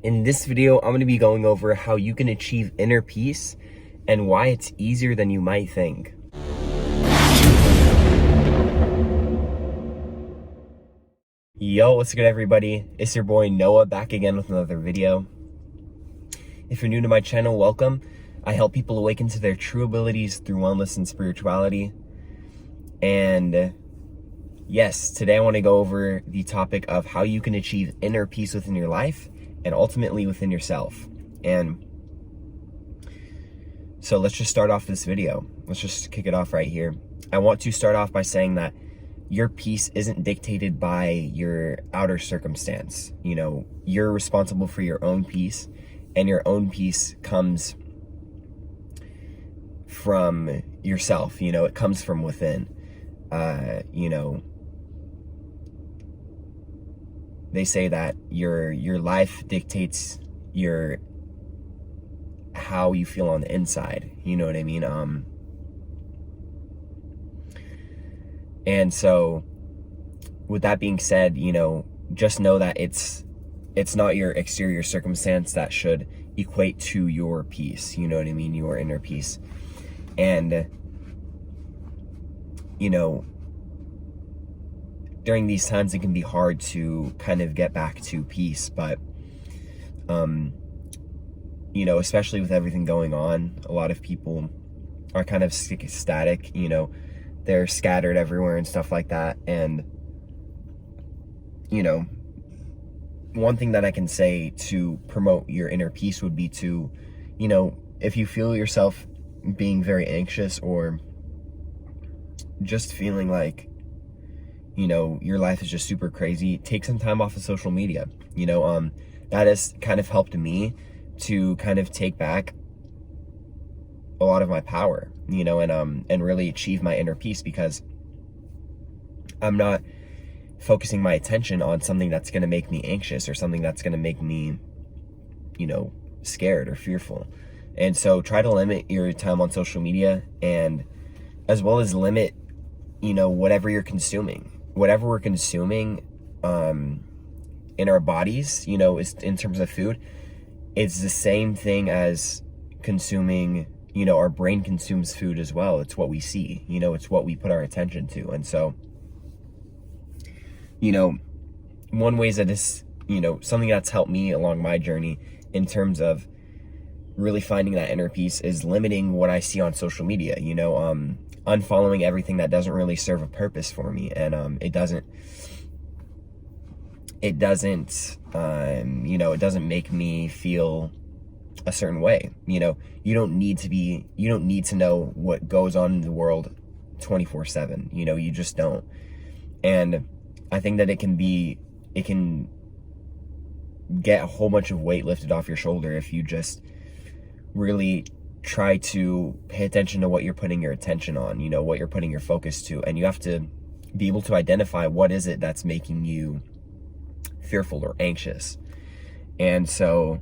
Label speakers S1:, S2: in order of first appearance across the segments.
S1: In this video, I'm going to be going over how you can achieve inner peace and why it's easier than you might think. Yo, what's good everybody? It's your boy Noah back again with another video. If you're new to my channel, welcome. I help people awaken to their true abilities through wellness and spirituality. And yes, today I want to go over the topic of how you can achieve inner peace within your life and ultimately within yourself. And so let's just start off this video. Let's just kick it off right here. I want to start off by saying that your peace isn't dictated by your outer circumstance. You know, you're responsible for your own peace, and your own peace comes from yourself. You know, it comes from within. You know, they say that your life dictates how you feel on the inside. You know what I mean? And so with that being said, you know, just know that it's not your exterior circumstance that should equate to your peace. You know what I mean? Your inner peace. And, you know, during these times, it can be hard to kind of get back to peace, but, you know, especially with everything going on, a lot of people are kind of static, you know, they're scattered everywhere and stuff like that. And, you know, one thing that I can say to promote your inner peace would be to, you know, if you feel yourself being very anxious or just feeling like, you know, your life is just super crazy, take some time off of social media. You know, that has kind of helped me to kind of take back a lot of my power, you know, and really achieve my inner peace, because I'm not focusing my attention on something that's going to make me anxious or something that's going to make me, you know, scared or fearful. And so try to limit your time on social media, and as well as limit, you know, whatever you're consuming. Whatever we're consuming in our bodies, you know, is in terms of food, it's the same thing as consuming, you know, our brain consumes food as well. It's what we see, you know, it's what we put our attention to. And so, you know, one way that is, you know, something that's helped me along my journey in terms of really finding that inner peace is limiting what I see on social media, you know, unfollowing everything that doesn't really serve a purpose for me. And it doesn't you know, it doesn't make me feel a certain way. You know, you don't need to know what goes on in the world 24/7. You know, you just don't. And I think that it can get a whole bunch of weight lifted off your shoulder if you just really try to pay attention to what you're putting your attention on, you know, what you're putting your focus to. And you have to be able to identify what is it that's making you fearful or anxious. And so,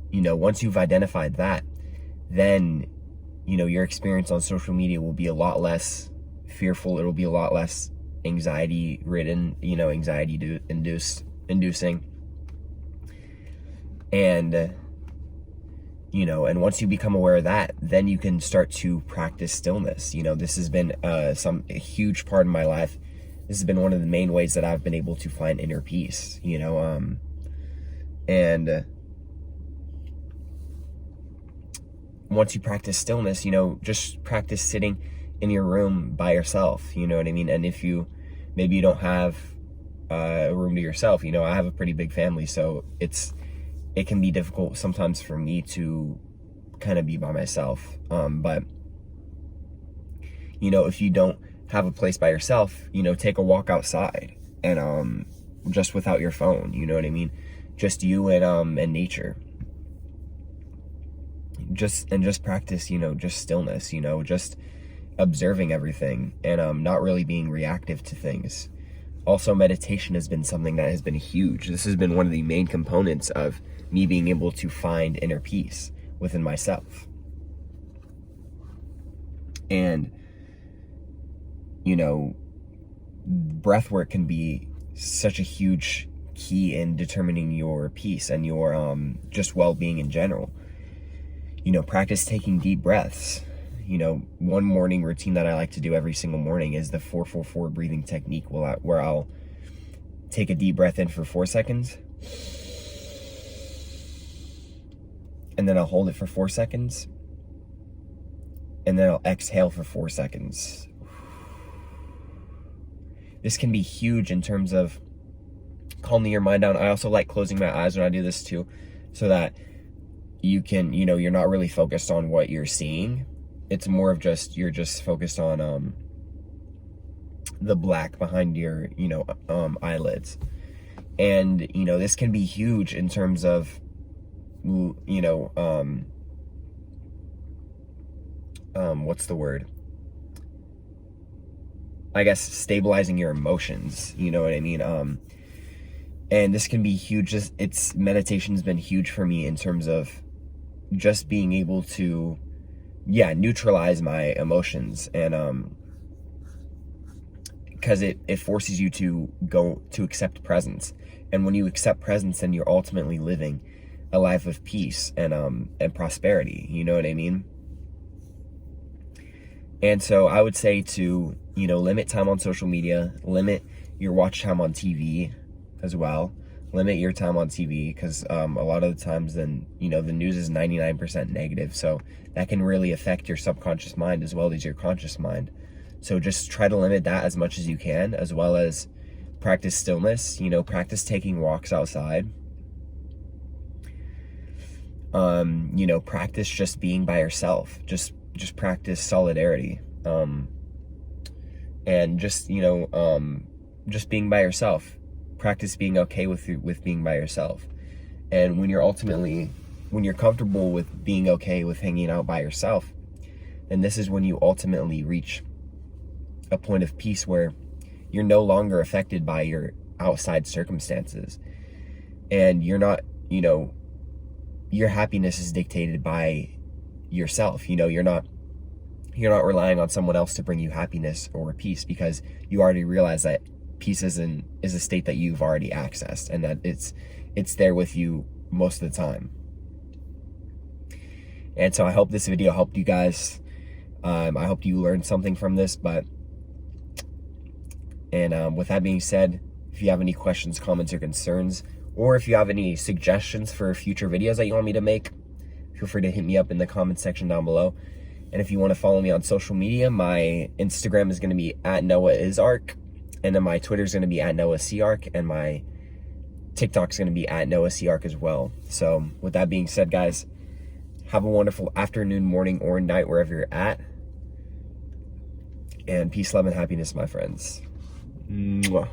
S1: you know, once you've identified that, then, you know, your experience on social media will be a lot less fearful. It'll be a lot less anxiety ridden, you know, inducing. And, you know, and once you become aware of that, then you can start to practice stillness. You know, this has been a huge part of my life. This has been one of the main ways that I've been able to find inner peace, you know, and once you practice stillness, you know, just practice sitting in your room by yourself, you know what I mean? And if maybe you don't have a room to yourself, you know, I have a pretty big family, so it can be difficult sometimes for me to kind of be by myself. But, you know, if you don't have a place by yourself, you know, take a walk outside and just without your phone, you know what I mean? Just you and nature. Just practice, you know, just stillness, you know, just observing everything and not really being reactive to things. Also, meditation has been something that has been huge. This has been one of the main components of me being able to find inner peace within myself. And, you know, breath work can be such a huge key in determining your peace and your just well-being in general. Practice taking deep breaths. One morning routine that I like to do every single morning is the 4-4-4 breathing technique, where I'll take a deep breath in for 4 seconds, and then I'll hold it for 4 seconds, and then I'll exhale for 4 seconds. This can be huge in terms of calming your mind down. I also like closing my eyes when I do this too, so that you can, you're not really focused on what you're seeing. It's more of you're just focused on the black behind your, eyelids. And, this can be huge in terms of, what's the word? I guess stabilizing your emotions, you know what I mean? And this can be huge. Meditation's been huge for me in terms of just being able to, neutralize my emotions. And, because it forces you to go to accept presence. And when you accept presence, then you're ultimately living a life of peace and prosperity, you know what I mean? And so I would say to, limit time on social media, limit your watch time on TV as well. Limit your time on TV, because a lot of the times then, the news is 99% negative. So that can really affect your subconscious mind as well as your conscious mind. So just try to limit that as much as you can, as well as practice stillness, practice taking walks outside. Practice just being by yourself. Just practice solidarity. And just being by yourself. Practice being okay with being by yourself. And when you're comfortable with being okay with hanging out by yourself, then this is when you ultimately reach a point of peace where you're no longer affected by your outside circumstances. And you're not, your happiness is dictated by yourself. You're not relying on someone else to bring you happiness or peace, because you already realize that peace is a state that you've already accessed, and that it's there with you most of the time. And so I hope this video helped you guys. I hope you learned something from this. With that being said, if you have any questions, comments, or concerns, or if you have any suggestions for future videos that you want me to make, feel free to hit me up in the comment section down below. And if you want to follow me on social media, my Instagram is going to be @NoahIsArk, and then my Twitter is going to be @NoahCark, and my TikTok is going to be @NoahCark as well. So with that being said, guys, have a wonderful afternoon, morning, or night wherever you're at. And peace, love, and happiness, my friends. Mwah.